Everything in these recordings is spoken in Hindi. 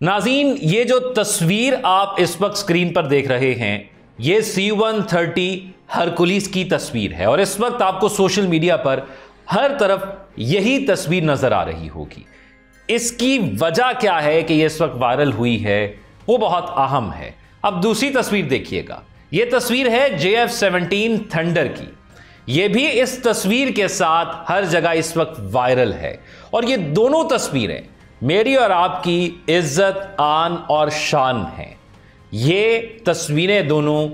नाज़रीन, ये जो तस्वीर आप इस वक्त स्क्रीन पर देख रहे हैं, ये C-130 हरकुलिस की तस्वीर है और इस वक्त आपको सोशल मीडिया पर हर तरफ यही तस्वीर नजर आ रही होगी। इसकी वजह क्या है कि ये इस वक्त वायरल हुई है, वो बहुत अहम है। अब दूसरी तस्वीर देखिएगा, ये तस्वीर है JF-17 थंडर की। ये भी इस तस्वीर के साथ हर जगह इस वक्त वायरल है और ये दोनों तस्वीरें मेरी और आपकी इज्जत, आन और शान हैं। ये तस्वीरें दोनों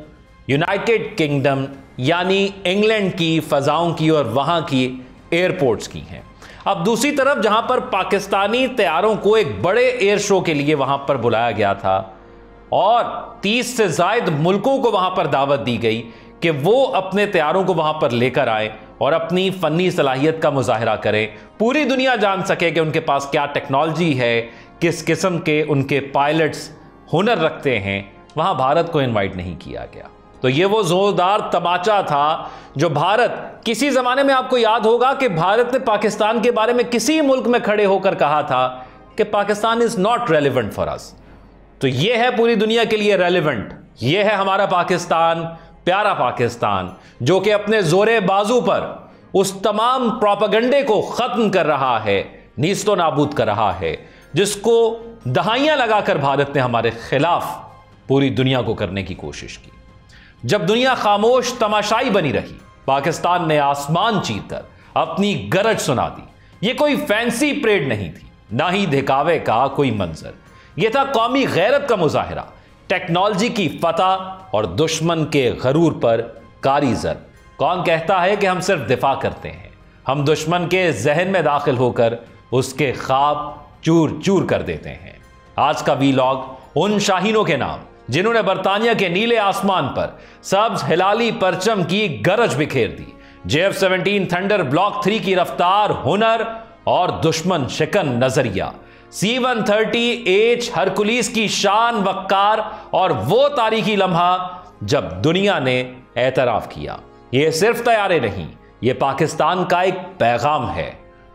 यूनाइटेड किंगडम यानी इंग्लैंड की फजाओं की और वहां की एयरपोर्ट्स की हैं। अब दूसरी तरफ जहां पर पाकिस्तानी तैयारों को एक बड़े एयर शो के लिए वहां पर बुलाया गया था और 30 से ज्यादा मुल्कों को वहां पर दावत दी गई कि वो अपने तैयारों को वहां पर लेकर आए और अपनी फन्नी सलाहियत का मुजाहरा करें, पूरी दुनिया जान सके कि उनके पास क्या टेक्नोलॉजी है, किस किस्म के उनके पायलट्स हुनर रखते हैं। वहां भारत को इनवाइट नहीं किया गया। तो ये वो जोरदार तमाचा था जो भारत, किसी जमाने में आपको याद होगा कि भारत ने पाकिस्तान के बारे में किसी मुल्क में खड़े होकर कहा था कि Pakistan is not relevant for us. तो ये है पूरी दुनिया के लिए रेलिवेंट। ये है हमारा पाकिस्तान, प्यारा पाकिस्तान, जो कि अपने जोरे बाजू पर उस तमाम प्रोपेगेंडे को खत्म कर रहा है, नीस्तो नाबूद कर रहा है, जिसको दहाइयां लगाकर भारत ने हमारे खिलाफ पूरी दुनिया को करने की कोशिश की। जब दुनिया खामोश तमाशाई बनी रही, पाकिस्तान ने आसमान चीरकर अपनी गरज सुना दी। यह कोई फैंसी परेड नहीं थी, ना ही दिखावे का कोई मंजर। यह था कौमी गैरत का मुजाहिरा, टेक्नोलॉजी की फतह और दुश्मन के गरूर पर कारी ज़र। कौन कहता है कि हम सिर्फ दिफा करते हैं? हम दुश्मन के जहन में दाखिल होकर उसके ख्वाब चूर चूर कर देते हैं। आज का वीलॉग उन शाहीनों के नाम जिन्होंने बरतानिया के नीले आसमान पर सब्ज हिलाली परचम की गरज बिखेर दी। JF-17 थंडर ब्लॉक 3 की रफ्तार, हुनर और दुश्मन शिकन नजरिया। C-130H हरकुलिस की शान, वक्कार और वो तारीखी लम्हा जब दुनिया ने एतराफ किया। ये सिर्फ तैयारे नहीं, ये पाकिस्तान का एक पैगाम है।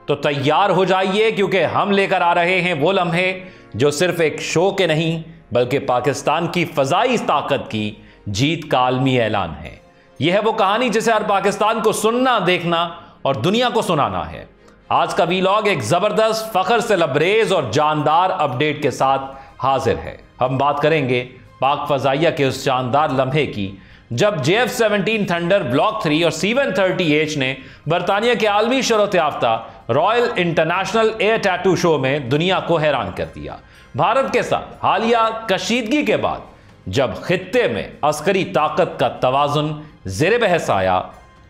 तो तैयार हो जाइए, क्योंकि हम लेकर आ रहे हैं वो लम्हे जो सिर्फ एक शो के नहीं बल्कि पाकिस्तान की फजाई ताकत की जीत का आलमी ऐलान है। यह है वो कहानी जिसे हर पाकिस्तान को सुनना, देखना और दुनिया को सुनाना है। आज का वीलॉग एक जबरदस्त, फख्र से लबरेज और जानदार अपडेट के साथ हाजिर है। हम बात करेंगे पाक फजाइया के उस शानदार लम्हे की जब JF-17 थंडर ब्लॉक 3 और C-130H ने बरतानिया के आलमी शोहरत याफ्ता royal international air tattoo show में दुनिया को हैरान कर दिया। भारत के साथ हालिया कशीदगी के बाद जब खित्ते में अस्करी ताकत का तवाजुन ज़ेरे बहस आया,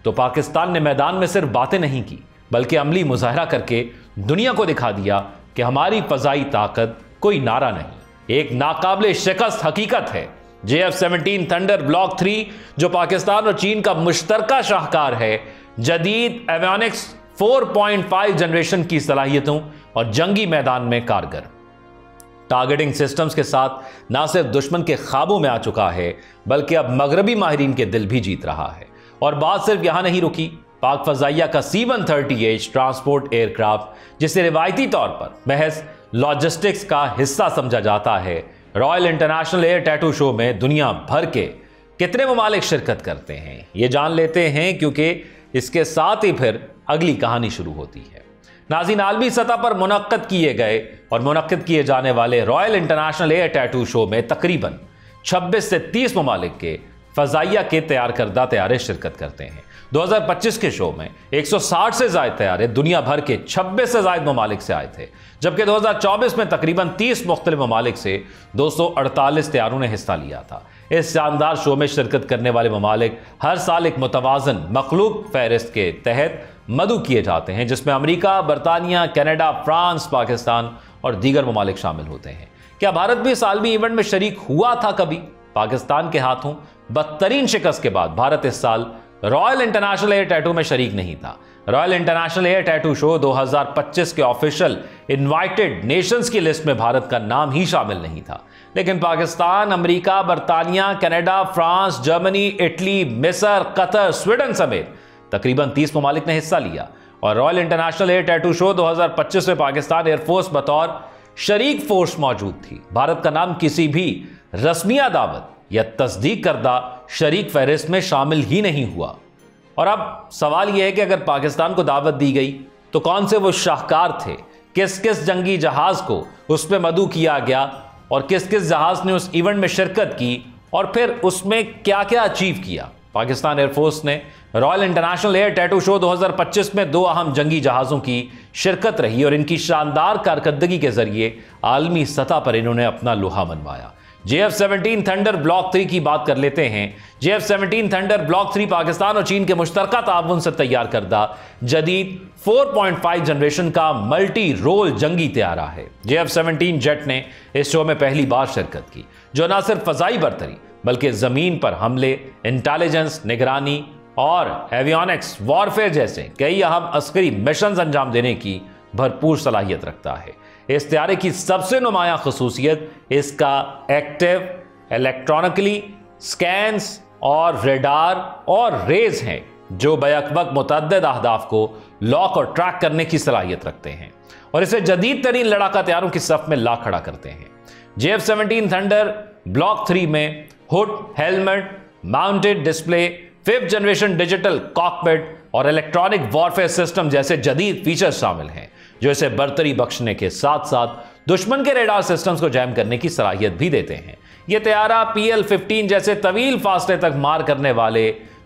तो पाकिस्तान ने मैदान में सिर्फ बातें नहीं की बल्कि अमली मुजाहरा करके दुनिया को दिखा दिया कि हमारी फजाई ताकत कोई नारा नहीं, एक नाकाबिले शिकस्त हकीकत है। JF-17 थंडर ब्लॉक 3 जो पाकिस्तान और चीन का मुश्तरका शाहकार है, जदीद एवियोनिक्स 4.5 जनरेशन की सलाहियतों और जंगी मैदान में कारगर टारगेटिंग सिस्टम्स के साथ ना सिर्फ दुश्मन के ख्वाबों में आ चुका है बल्कि अब मगरबी माहिरीन के दिल भी जीत रहा है। और बात सिर्फ यहां नहीं रुकी। पाक फजाइया का C-130H ट्रांसपोर्ट एयरक्राफ्ट, जिसे रिवायती तौर पर महज लॉजिस्टिक्स का हिस्सा समझा जाता है, royal international air tattoo show में दुनिया भर के कितने ममालिक शिरकत करते हैं, ये जान लेते हैं, क्योंकि इसके साथ ही फिर अगली कहानी शुरू होती है। नाज़रीन, आलमी सतह पर मुनक्कद किए गए और मुनक्कद किए जाने वाले royal international air tattoo show में तकरीबन 26 से 30 ममालिक के फजाइया के तैयार करदा तैयारे शिरकत करते हैं। 2025 के शो में 160 से ज्यादा तैयारे दुनिया भर के 26 से ज्यादा ममालिक से आए थे, जबकि 2024 में तकरीबन 30 मुख्तलिफ ममालिक से 248 तैयारों ने हिस्सा लिया था। इस शानदार शो में शिरकत करने वाले ममालिक हर साल एक मुतवाजन मखलूक फहरिस्त के तहत मदऊ किए जाते हैं, जिसमें अमेरिका, बरतानिया, कनाडा, फ्रांस, पाकिस्तान और दीगर ममालिक शामिल होते हैं। क्या भारत भी इस आलमी इवेंट में शरीक हुआ था कभी? पाकिस्तान के हाथों बदतरीन शिकस्त के बाद भारत इस साल रॉयल इंटरनेशनल एयर टैटू में शरीक नहीं था। Royal international air tattoo show 2025 के ऑफिशियल इनवाइटेड नेशंस की लिस्ट में भारत का नाम ही शामिल नहीं था, लेकिन पाकिस्तान, अमेरिका, बरतानिया, कनाडा, फ्रांस, जर्मनी, इटली, मिस्र, कतर, स्वीडन समेत तकरीबन 30 ममालिक ने हिस्सा लिया। और royal international air tattoo show 2025 में पाकिस्तान एयरफोर्स बतौर शरीक फोर्स मौजूद थी। भारत का नाम किसी भी रस्मिया दावत या तस्दीक करदा शरीक फहरिस्त में शामिल ही नहीं हुआ। और अब सवाल यह है कि अगर पाकिस्तान को दावत दी गई तो कौन से वो शाहकार थे, किस किस जंगी जहाज को उस पर मदऊ किया गया और किस किस जहाज ने उस इवेंट में शिरकत की और फिर उसमें क्या क्या अचीव किया। पाकिस्तान एयरफोर्स ने royal international air tattoo show 2025 में 2 अहम जंगी जहाज़ों की शिरकत रही और इनकी शानदार कारकर्दगी के जरिए आलमी सतह पर इन्होंने अपना लोहा मनवाया। JF-17 थंडर ब्लॉक 3 की बात कर लेते हैं। JF-17 थंडर ब्लॉक 3 पाकिस्तान और चीन के मुश्तरका ताउन से तैयार करदा जदीद 4.5 जनरेशन का मल्टी रोल जंगी तैयारा है। JF-17 जेट ने इस शो में पहली बार शिरकत की, जो न सिर्फ फजाई बरतरी बल्कि जमीन पर हमले, इंटेलिजेंस, निगरानी और एवियोनिक्स वॉरफेयर जैसे कई अहम अस्करी मिशन अंजाम देने की भरपूर सलाहियत रखता है। इस तैयारे की सबसे नुमायां खसूसियत इसका एक्टिव इलेक्ट्रॉनिकली स्कैन्स और रेडार और रेज हैं, जो बैक वक्त मुतअद्दिद अहदाफ को लॉक और ट्रैक करने की सलाहियत रखते हैं और इसे जदीद तरीन लड़ाका तैयारों की सफ में ला खड़ा करते हैं। JF-17 थंडर ब्लॉक 3 में hood, helmet, mounted display, 5th generation digital cockpit और इलेक्ट्रॉनिक वॉरफेयर सिस्टम जैसे जदीद फीचर्स शामिल हैं, जो इसे बरतरी बख्शने के साथ साथ दुश्मन के रेडार सिस्टम्स को जैम करने की सलाहियत भी देते हैं। यह तैयारा PL-15 जैसे तवील फासले तक मार करने वाले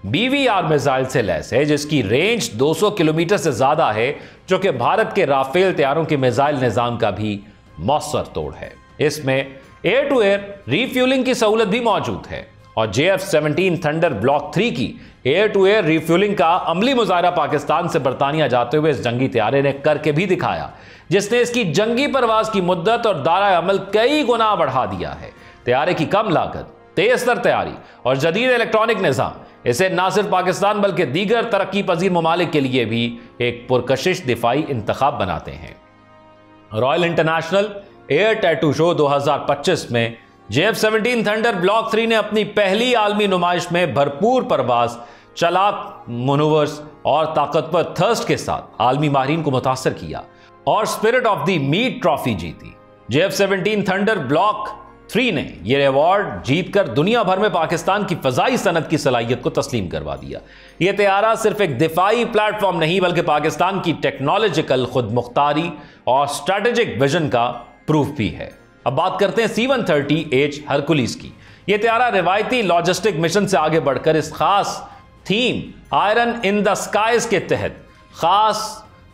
BVR मिसाइल से लैस है, जिसकी रेंज 200 किलोमीटर से ज्यादा है, जो कि भारत के राफेल तैयारों के मिसाइल निजाम का भी मौसर तोड़ है। इसमें एयर टू एयर रिफ्यूलिंग की सहूलत भी मौजूद है और JF-17 थंडर ब्लॉक 3 की एयर टू एयर रिफ्यूलिंग का अमली मुजाहरा पाकिस्तान से बरतानिया जाते हुए इस जंगी तैयारे ने करके भी दिखाया, जिसने इसकी जंगी परवाज की मुद्दत और दायरा अमल कई गुना बढ़ा दिया है। तैयारे की कम लागत, तेज तर तैयारी और जदीद इलेक्ट्रॉनिक निजाम इसे न सिर्फ पाकिस्तान बल्कि दीगर तरक्की पजीर ममालिक के लिए भी एक पुरकशिश दिफाई इंतखाब बनाते हैं। Royal international air tattoo show 2025 में JF-17 थंडर ब्लॉक 3 ने अपनी पहली आलमी नुमाइश में भरपूर परवाज, चालाक मनूवर्स और ताकतवर थर्स्ट के साथ आलमी माहिरीन को मुतासर किया और spirit of the meet trophy जीती। JF-17 थंडर ब्लॉक 3 ने यह अवार्ड जीतकर दुनिया भर में पाकिस्तान की फजाई सनत की सलाहियत को तस्लीम करवा दिया। यह तैयारा सिर्फ एक दिफाई प्लेटफॉर्म नहीं बल्कि पाकिस्तान की टेक्नोलॉजिकल खुद मुख्तारी और स्ट्रेटेजिक विजन का प्रूफ भी है। अब बात करते हैं C-130H हरकुलिस की। यह तैयारा रिवायती लॉजिस्टिक मिशन से आगे बढ़कर इस खास theme iron in the skies के तहत खास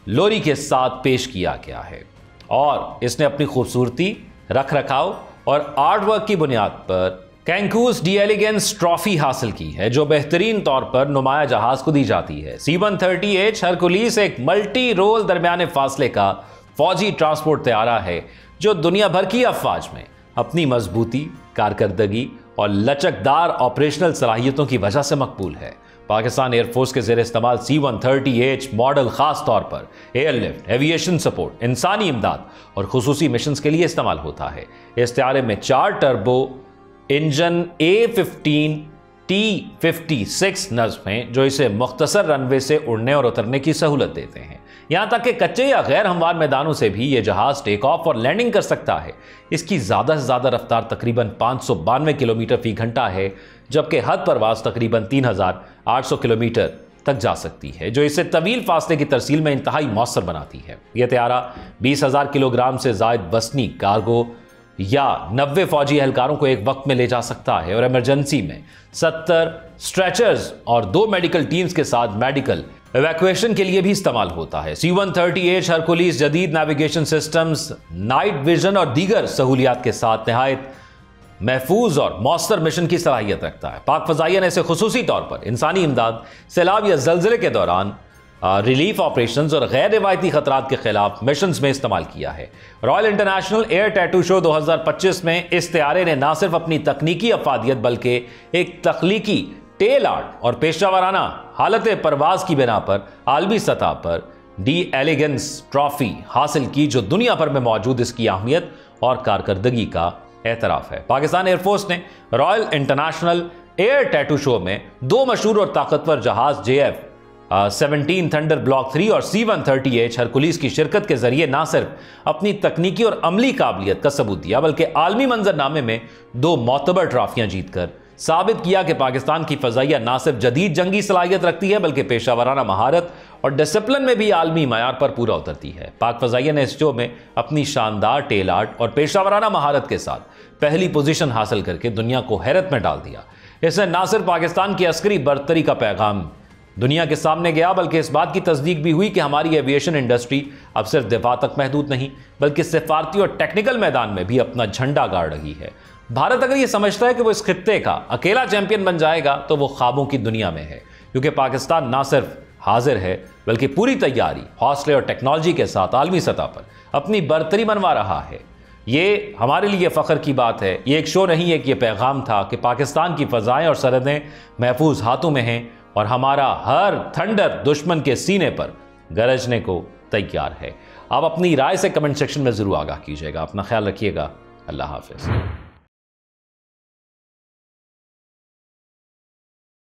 लोरी के साथ पेश किया गया है और इसने अपनी खूबसूरती, रख रखाव और आर्ट वर्क की बुनियाद पर कैंकूस डी एलिगेंस ट्रॉफी हासिल की है, जो बेहतरीन तौर पर नुमाया जहाज को दी जाती है। C-130H हरकुलिस एक मल्टी रोल दरमियाने फासले का फौजी ट्रांसपोर्ट तैयारा है, जो दुनिया भर की अफवाज में अपनी मजबूती, कारकर्दगी और लचकदार ऑपरेशनल सलाहियतों की वजह से मकबूल है। पाकिस्तान एयरफोर्स के ज़ेर इस्तेमाल C-130H मॉडल खास तौर पर एयरलिफ्ट, एविएशन सपोर्ट, इंसानी इमदाद और खुसूसी मिशंस के लिए इस्तेमाल होता है। इस तैयारे में 4 टर्बो इंजन A-15 T-56 नस्ब हैं, जो इसे मुख्तसर रनवे से उड़ने और उतरने की सहूलत देते हैं। यहां तक कि कच्चे या गैर हमवार मैदानों से भी यह जहाज टेक ऑफ और लैंडिंग कर सकता है। इसकी ज्यादा से ज्यादा रफ्तार तकरीबन 592 किलोमीटर फी घंटा है, जबकि हद परवाज तकरीबन 3800 किलोमीटर तक जा सकती है, जो इसे तवील फासले की तरसील में इंतहाई मौसर बनाती है। यह तैयारा 20,000 किलोग्राम से जायद वसनी कार्गो या 90 फौजी एहलकारों को एक वक्त में ले जा सकता है और इमरजेंसी में 70 स्ट्रेचर्स और 2 मेडिकल टीम्स के साथ मेडिकल इवैक्यूएशन के लिए भी इस्तेमाल होता है। C-130H हरकुलिस जदीद नेविगेशन सिस्टम्स, नाइट विजन और दीगर सहूलियात के साथ नहायत महफूज और मौसर मिशन की सलाहियत रखता है। पाक फजाइया ने इसे खुसूसी तौर पर इंसानी इमदाद, सैलाब या जलजिले के दौरान रिलीफ ऑपरेशंस और गैर रिवायती खतरात के खिलाफ मिशंस में इस्तेमाल किया है। Royal international air tattoo show 2025 में इस तैयारे ने न सिर्फ अपनी तकनीकी अफादियत बल्कि एक तख्लीकी टेल आर्ट और पेशेवराना हालत परवाज की बिना पर आलमी सतह पर डी एलिगेंस ट्रॉफी हासिल की, जो दुनिया भर में मौजूद इसकी अहमियत और कारकर्दगी का एतराफ है। पाकिस्तान एयरफोर्स ने royal international air tattoo show में 2 मशहूर और ताकतवर जहाज JF 17 थंडर ब्लॉक 3 और C-130H हरकुलिस की शिरकत के जरिए ना सिर्फ अपनी तकनीकी और अमली काबिलियत का सबूत दिया, बल्कि आलमी मंजरनामे में 2 मोतबर ट्रॉफियां जीतकर साबित किया कि पाकिस्तान की फजाइया ना सिर्फ जदीद जंगी सलाहियत रखती है, बल्कि पेशावराना महारत और डिसिप्लिन में भी आलमी मयार पर पूरा उतरती है। पाक फजाइया ने इस शो में अपनी शानदार टेल आर्ट और पेशावराना महारत के साथ पहली पोजीशन हासिल करके दुनिया को हैरत में डाल दिया। इससे ना सिर्फ पाकिस्तान की अस्करी बरतरी का पैगाम दुनिया के सामने गया, बल्कि इस बात की तस्दीक भी हुई कि हमारी एविएशन इंडस्ट्री अब सिर्फ दिफा तक महदूद नहीं, बल्कि सिफारती और टेक्निकल मैदान में भी अपना झंडा गाड़ रही है। भारत अगर यह समझता है कि वो इस खित्ते का अकेला चैंपियन बन जाएगा तो वो ख्वाबों की दुनिया में है, क्योंकि पाकिस्तान ना सिर्फ हाजिर है बल्कि पूरी तैयारी, हौसले और टेक्नोलॉजी के साथ आलमी सतह पर अपनी बरतरी मनवा रहा है। ये हमारे लिए फ़ख्र की बात है। ये एक शो नहीं है कि यह पैगाम था कि पाकिस्तान की फ़ज़ाएँ और सरहदें महफूज हाथों में हैं और हमारा हर थंडर दुश्मन के सीने पर गरजने को तैयार है। आप अपनी राय से कमेंट सेक्शन में ज़रूर आगाह कीजिएगा। अपना ख्याल रखिएगा। अल्लाह हाफ़िज़।